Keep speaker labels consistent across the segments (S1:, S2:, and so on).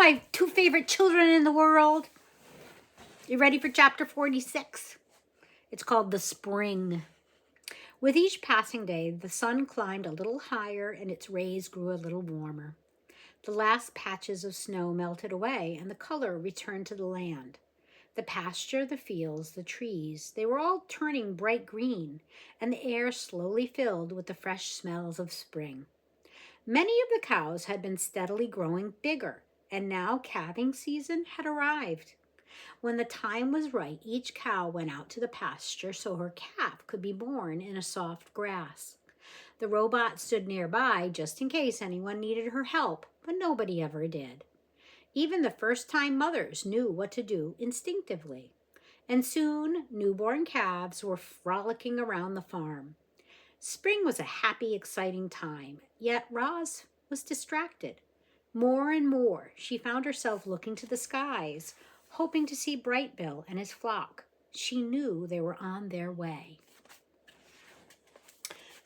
S1: my two favorite children in the world. You ready for chapter 46? It's called The Spring. With each passing day, the sun climbed a little higher and its rays grew a little warmer. The last patches of snow melted away and the color returned to the land. The pasture, the fields, the trees, they were all turning bright green, and the air slowly filled with the fresh smells of spring. Many of the cows had been steadily growing bigger, and now calving season had arrived. When the time was right, each cow went out to the pasture so her calf could be born in a soft grass. The robot stood nearby just in case anyone needed her help, but nobody ever did. Even the first-time mothers knew what to do instinctively. And soon, newborn calves were frolicking around the farm. Spring was a happy, exciting time, yet Roz was distracted. More and more, she found herself looking to the skies, hoping to see Brightbill and his flock. She knew they were on their way.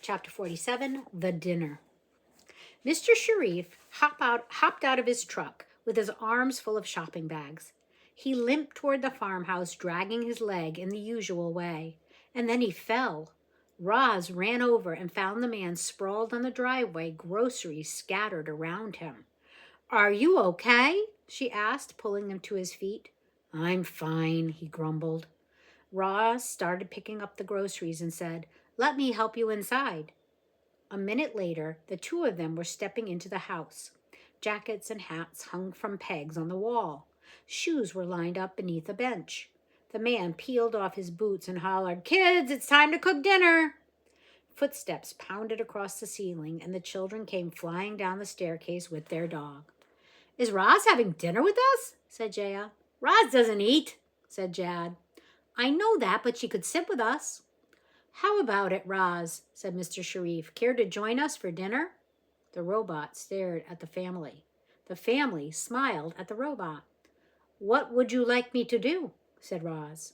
S1: Chapter 47, The Dinner. Mr. Sharif hopped out of his truck with his arms full of shopping bags. He limped toward the farmhouse, dragging his leg in the usual way. And then he fell. Roz ran over and found the man sprawled on the driveway, groceries scattered around him. "Are you okay?" she asked, pulling him to his feet. "I'm fine," he grumbled. Roz started picking up the groceries and said, "Let me help you inside." A minute later, the two of them were stepping into the house. Jackets and hats hung from pegs on the wall. Shoes were lined up beneath a bench. The man peeled off his boots and hollered, "Kids, it's time to cook dinner!" Footsteps pounded across the ceiling, and the children came flying down the staircase with their dog. "Is Roz having dinner with us?" said Jaya. "Roz doesn't eat," said Jad. "I know that, but she could sit with us." "How about it, Roz?" said Mr. Sharif. "Care to join us for dinner?" The robot stared at the family. The family smiled at the robot. "What would you like me to do?" said Roz.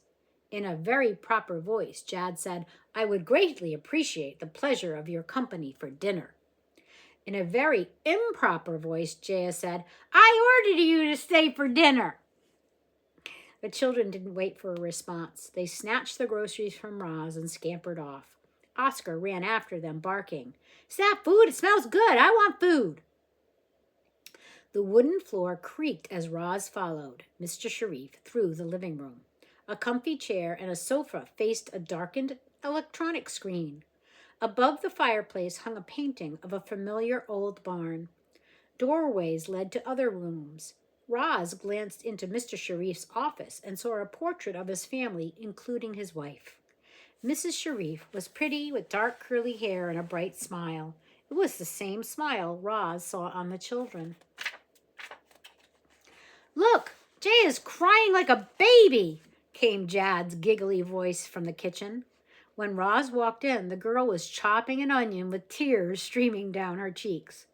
S1: In a very proper voice, Jad said, "I would greatly appreciate the pleasure of your company for dinner." In a very improper voice, Jaya said, "I ordered you to stay for dinner." The children didn't wait for a response. They snatched the groceries from Roz and scampered off. Oscar ran after them, barking, "Is that food? It smells good. I want food." The wooden floor creaked as Roz followed Mr. Sharif through the living room. A comfy chair and a sofa faced a darkened electronic screen. Above the fireplace hung a painting of a familiar old barn. Doorways led to other rooms. Roz glanced into Mr. Sharif's office and saw a portrait of his family, including his wife. Mrs. Sharif was pretty with dark curly hair and a bright smile. It was the same smile Roz saw on the children. "Look, Jay is crying like a baby," came Jad's giggly voice from the kitchen. When Roz walked in, the girl was chopping an onion with tears streaming down her cheeks.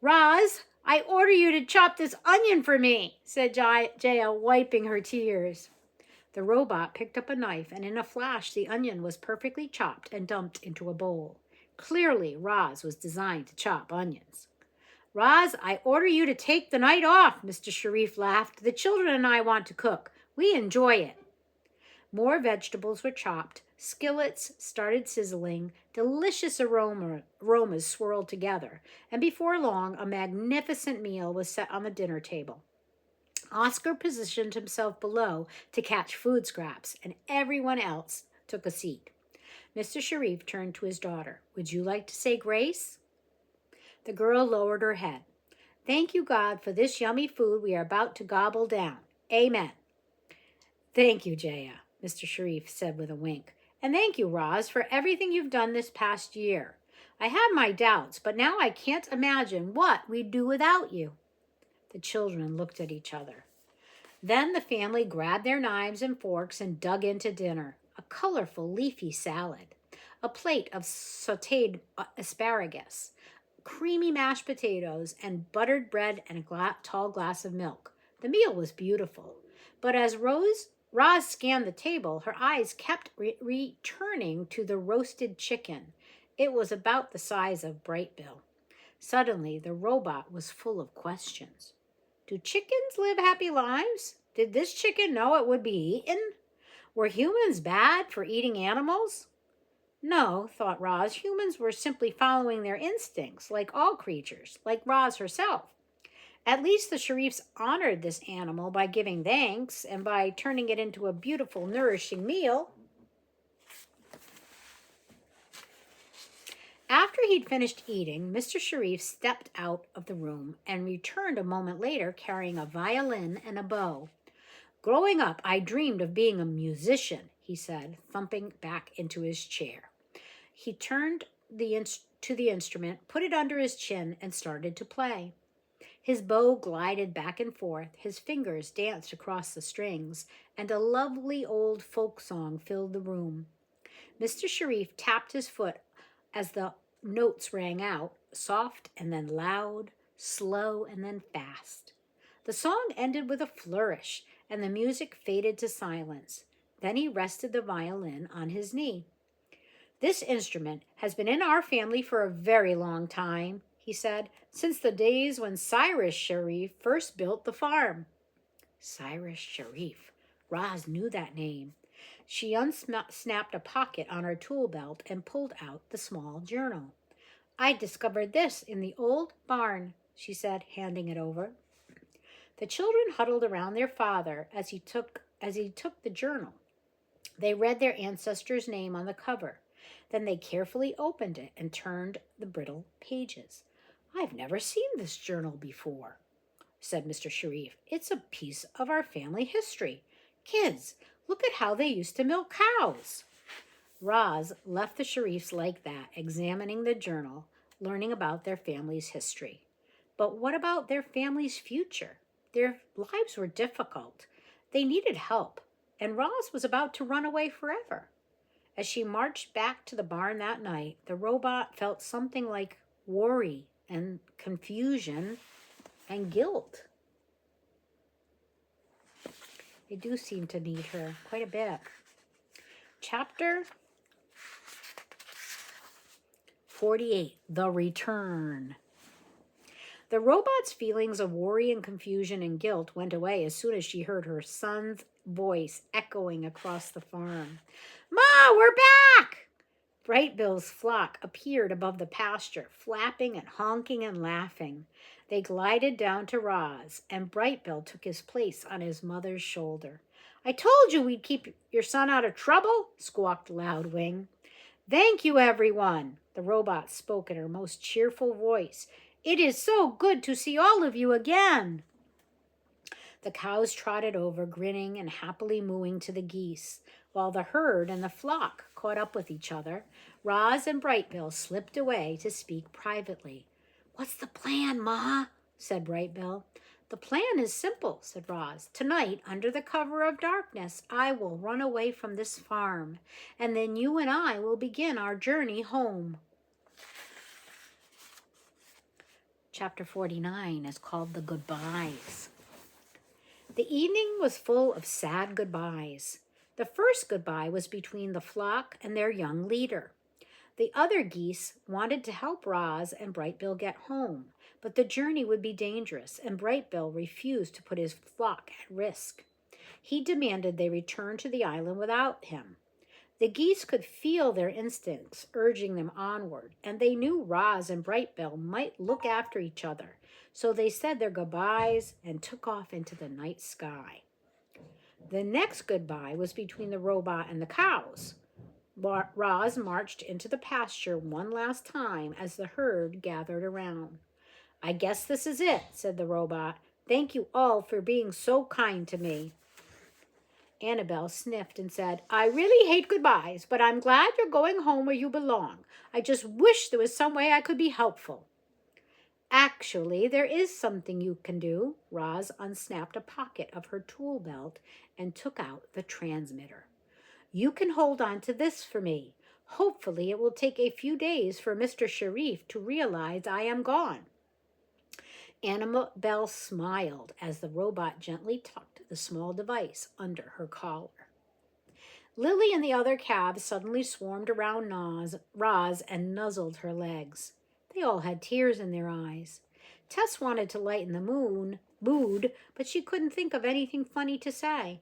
S1: "Roz, I order you to chop this onion for me," said Jaya, wiping her tears. The robot picked up a knife, and in a flash, the onion was perfectly chopped and dumped into a bowl. Clearly, Roz was designed to chop onions. "Roz, I order you to take the night off," Mr. Sharif laughed. "The children and I want to cook. We enjoy it." More vegetables were chopped. Skillets started sizzling. Delicious aromas swirled together. And before long, a magnificent meal was set on the dinner table. Oscar positioned himself below to catch food scraps, and everyone else took a seat. Mr. Sharif turned to his daughter. "Would you like to say grace?" The girl lowered her head. "Thank you, God, for this yummy food we are about to gobble down. Amen." "Thank you, Jaya," Mr. Sharif said with a wink. "And thank you, Roz, for everything you've done this past year. I have my doubts, but now I can't imagine what we'd do without you." The children looked at each other. Then the family grabbed their knives and forks and dug into dinner. A colorful leafy salad, a plate of sautéed asparagus, creamy mashed potatoes, and buttered bread and a tall glass of milk. The meal was beautiful. But as Roz scanned the table, her eyes kept returning to the roasted chicken. It was about the size of Brightbill. Suddenly, the robot was full of questions. Do chickens live happy lives? Did this chicken know it would be eaten? Were humans bad for eating animals? No, thought Roz, humans were simply following their instincts, like all creatures, like Roz herself. At least the Sharifs honored this animal by giving thanks and by turning it into a beautiful, nourishing meal. After he'd finished eating, Mr. Sharif stepped out of the room and returned a moment later carrying a violin and a bow. Growing up, I dreamed of being a musician, he said, thumping back into his chair. He turned to the instrument, put it under his chin, and started to play. His bow glided back and forth, his fingers danced across the strings, and a lovely old folk song filled the room. Mr. Sharif tapped his foot as the notes rang out, soft and then loud, slow and then fast. The song ended with a flourish, and the music faded to silence. Then he rested the violin on his knee. This instrument has been in our family for a very long time, he said, since the days when Cyrus Sharif first built the farm. Cyrus Sharif. Roz knew that name. She unsnapped a pocket on her tool belt and pulled out the small journal. I discovered this in the old barn, she said, handing it over. The children huddled around their father as he took the journal. They read their ancestor's name on the cover. Then they carefully opened it and turned the brittle pages. I've never seen this journal before, said Mr. Sharif. It's a piece of our family history. Kids, look at how they used to milk cows. Roz left the Sharifs like that, examining the journal, learning about their family's history. But what about their family's future? Their lives were difficult. They needed help, and Roz was about to run away forever. As she marched back to the barn that night, the robot felt something like worry and confusion and guilt. They do seem to need her quite a bit. Chapter 48, The Return. The robot's feelings of worry and confusion and guilt went away as soon as she heard her son's voice echoing across the farm. Ma, we're back! Brightbill's flock appeared above the pasture, flapping and honking and laughing. They glided down to Roz, and Brightbill took his place on his mother's shoulder. I told you we'd keep your son out of trouble, squawked Loudwing. Thank you, everyone, the robot spoke in her most cheerful voice. It is so good to see all of you again. The cows trotted over, grinning and happily mooing to the geese, while the herd and the flock caught up with each other. Roz and Brightbill slipped away to speak privately. What's the plan, Ma? Said Brightbill. The plan is simple, said Roz. Tonight, under the cover of darkness, I will run away from this farm, and then you and I will begin our journey home. Chapter 49 is called The Goodbyes. The evening was full of sad goodbyes. The first goodbye was between the flock and their young leader. The other geese wanted to help Roz and Brightbill get home, but the journey would be dangerous, and Brightbill refused to put his flock at risk. He demanded they return to the island without him. The geese could feel their instincts urging them onward, and they knew Roz and Brightbill might look after each other, so they said their goodbyes and took off into the night sky. The next goodbye was between the robot and the cows. Roz marched into the pasture one last time as the herd gathered around. I guess this is it, said the robot. Thank you all for being so kind to me. Annabelle sniffed and said, I really hate goodbyes, but I'm glad you're going home where you belong. I just wish there was some way I could be helpful. Actually, there is something you can do. Roz unsnapped a pocket of her tool belt and took out the transmitter. You can hold on to this for me. Hopefully it will take a few days for Mr. Sharif to realize I am gone. Annabelle smiled as the robot gently tucked the small device under her collar. Lily and the other calves suddenly swarmed around Roz and nuzzled her legs. They all had tears in their eyes. Tess wanted to lighten the mood, but she couldn't think of anything funny to say.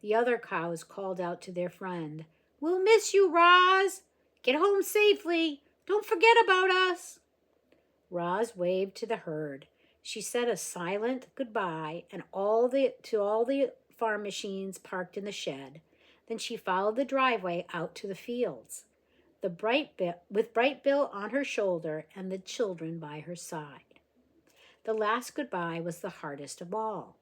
S1: The other cows called out to their friend, "We'll miss you, Roz. Get home safely. Don't forget about us." Roz waved to the herd. She said a silent goodbye to all the farm machines parked in the shed. Then she followed the driveway out to the fields, with Bright Bill on her shoulder and the children by her side. The last goodbye was the hardest of all.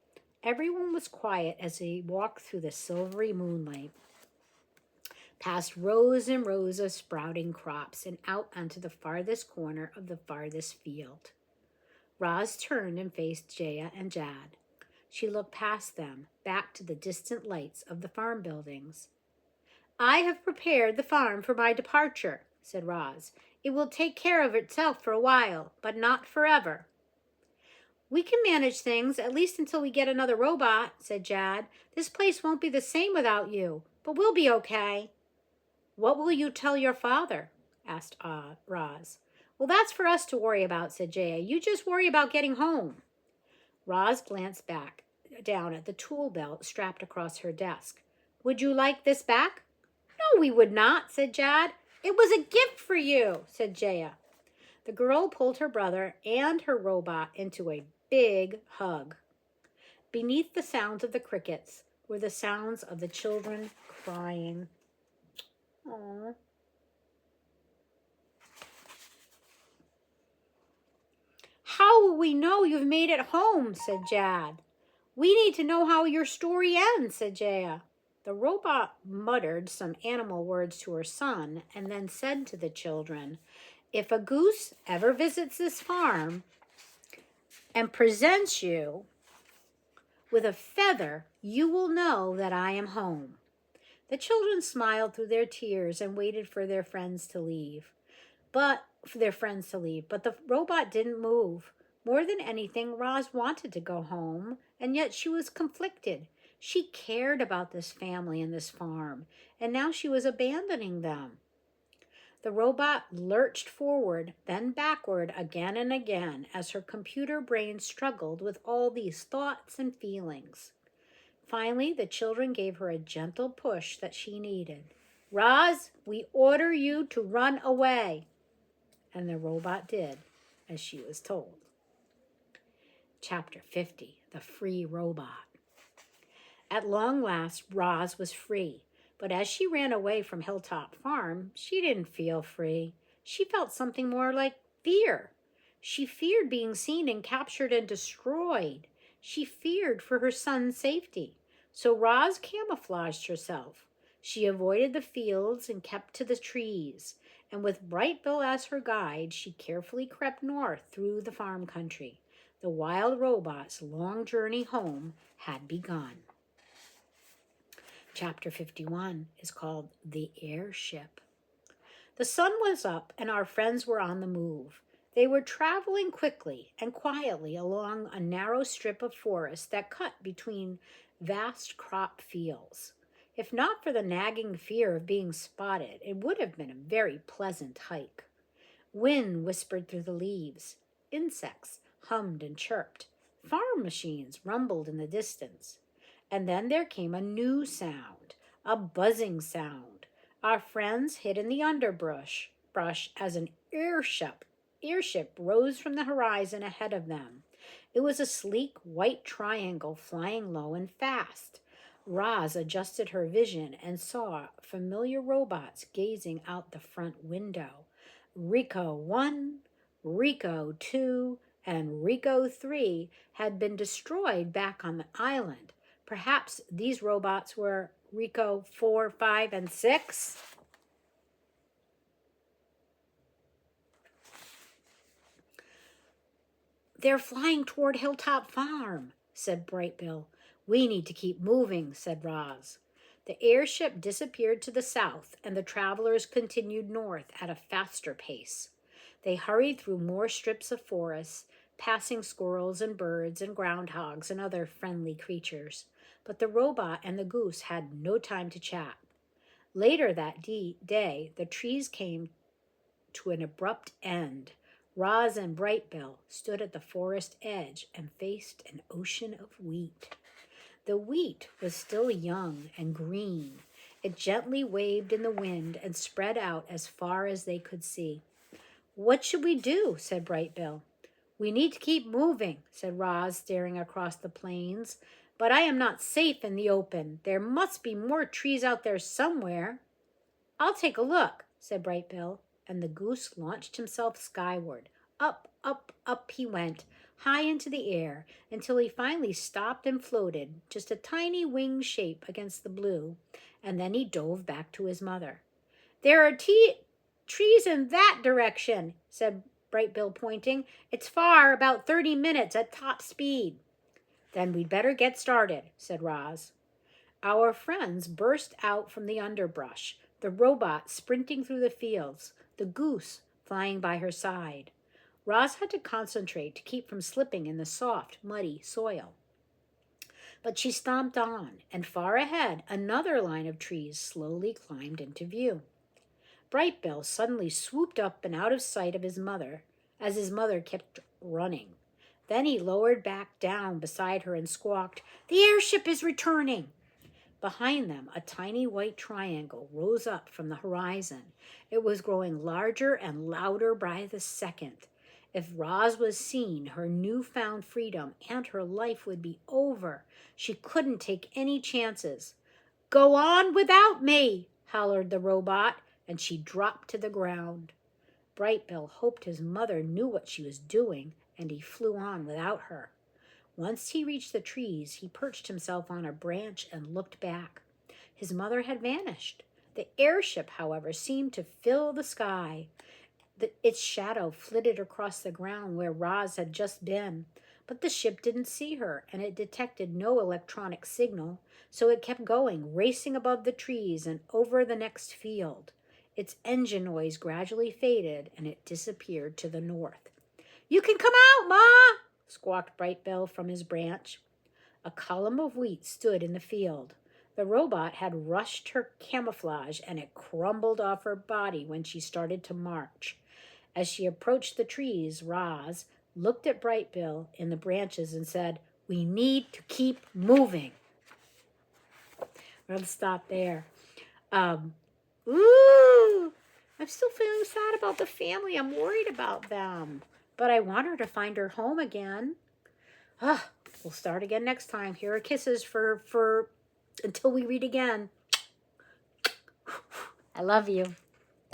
S1: Everyone was quiet as they walked through the silvery moonlight, past rows and rows of sprouting crops and out onto the farthest corner of the farthest field. Roz turned and faced Jaya and Jad. She looked past them, back to the distant lights of the farm buildings. "I have prepared the farm for my departure," said Roz. "It will take care of itself for a while, but not forever." "We can manage things, at least until we get another robot," said Jad. "This place won't be the same without you, but we'll be okay." "What will you tell your father?" asked Roz. "Well, that's for us to worry about," said Jaya. "You just worry about getting home." Roz glanced down at the tool belt strapped across her desk. "Would you like this back?" "No, we would not," said Jad. "It was a gift for you," said Jaya. The girl pulled her brother and her robot into a big hug. Beneath the sounds of the crickets were the sounds of the children crying. Aww. "How will we know you've made it home?" said Jad. "We need to know how your story ends," said Jaya. The robot muttered some animal words to her son and then said to the children, "If a goose ever visits this farm and presents you with a feather, you will know that I am home." The children smiled through their tears and waited for their friends to leave. But the robot didn't move. More than anything, Roz wanted to go home, and yet she was conflicted. She cared about this family and this farm, and now she was abandoning them. The robot lurched forward, then backward again and again as her computer brain struggled with all these thoughts and feelings. Finally, the children gave her a gentle push that she needed. "Roz, we order you to run away." And the robot did as she was told. Chapter 50, The Free Robot. At long last, Roz was free. But as she ran away from Hilltop Farm, she didn't feel free. She felt something more like fear. She feared being seen and captured and destroyed. She feared for her son's safety. So Roz camouflaged herself. She avoided the fields and kept to the trees. And with Bright Bill as her guide, she carefully crept north through the farm country. The wild robot's long journey home had begun. Chapter 51 is called The Airship. The sun was up and our friends were on the move. They were traveling quickly and quietly along a narrow strip of forest that cut between vast crop fields. If not for the nagging fear of being spotted, it would have been a very pleasant hike. Wind whispered through the leaves. Insects hummed and chirped. Farm machines rumbled in the distance. And then there came a new sound, a buzzing sound. Our friends hid in the underbrush as an airship rose from the horizon ahead of them. It was a sleek white triangle flying low and fast. Roz adjusted her vision and saw familiar robots gazing out the front window. Rico 1, Rico 2, and Rico 3 had been destroyed back on the island. Perhaps these robots were Rico 4, 5, and 6? "They're flying toward Hilltop Farm," said Bright Bill. "We need to keep moving," said Roz. The airship disappeared to the south, and the travelers continued north at a faster pace. They hurried through more strips of forest, passing squirrels and birds and groundhogs and other friendly creatures. But the robot and the goose had no time to chat. Later that day, the trees came to an abrupt end. Roz and Brightbill stood at the forest edge and faced an ocean of wheat. The wheat was still young and green. It gently waved in the wind and spread out as far as they could see. "What should we do?" said Brightbill. "We need to keep moving," said Roz, staring across the plains. "But I am not safe in the open. There must be more trees out there somewhere." "I'll take a look," said Brightbill, and the goose launched himself skyward. Up, up, up he went, high into the air, until he finally stopped and floated, just a tiny winged shape against the blue, and then he dove back to his mother. "There are trees in that direction," said Brightbill, pointing. "It's far, about 30 minutes at top speed." "Then we'd better get started," said Roz. Our friends burst out from the underbrush, the robot sprinting through the fields, the goose flying by her side. Roz had to concentrate to keep from slipping in the soft, muddy soil. But she stomped on, and far ahead, another line of trees slowly climbed into view. Brightbill suddenly swooped up and out of sight of his mother, as his mother kept running. Then he lowered back down beside her and squawked, "The airship is returning!" Behind them, a tiny white triangle rose up from the horizon. It was growing larger and louder by the second. If Roz was seen, her newfound freedom and her life would be over. She couldn't take any chances. "Go on without me," hollered the robot, and she dropped to the ground. Brightbill hoped his mother knew what she was doing, and he flew on without her. Once he reached the trees, he perched himself on a branch and looked back. His mother had vanished. The airship, however, seemed to fill the sky. Its shadow flitted across the ground where Roz had just been. But the ship didn't see her, and it detected no electronic signal, so it kept going, racing above the trees and over the next field. Its engine noise gradually faded, and it disappeared to the north. "You can come out, Ma!" squawked Brightbill from his branch. A column of wheat stood in the field. The robot had rushed her camouflage, and it crumbled off her body when she started to march. As she approached the trees, Roz looked at Brightbill in the branches and said, "We need to keep moving." I'll stop there. Ooh, I'm still feeling sad about the family. I'm worried about them. But I want her to find her home again. We'll start again next time. Here are kisses for until we read again. I love you.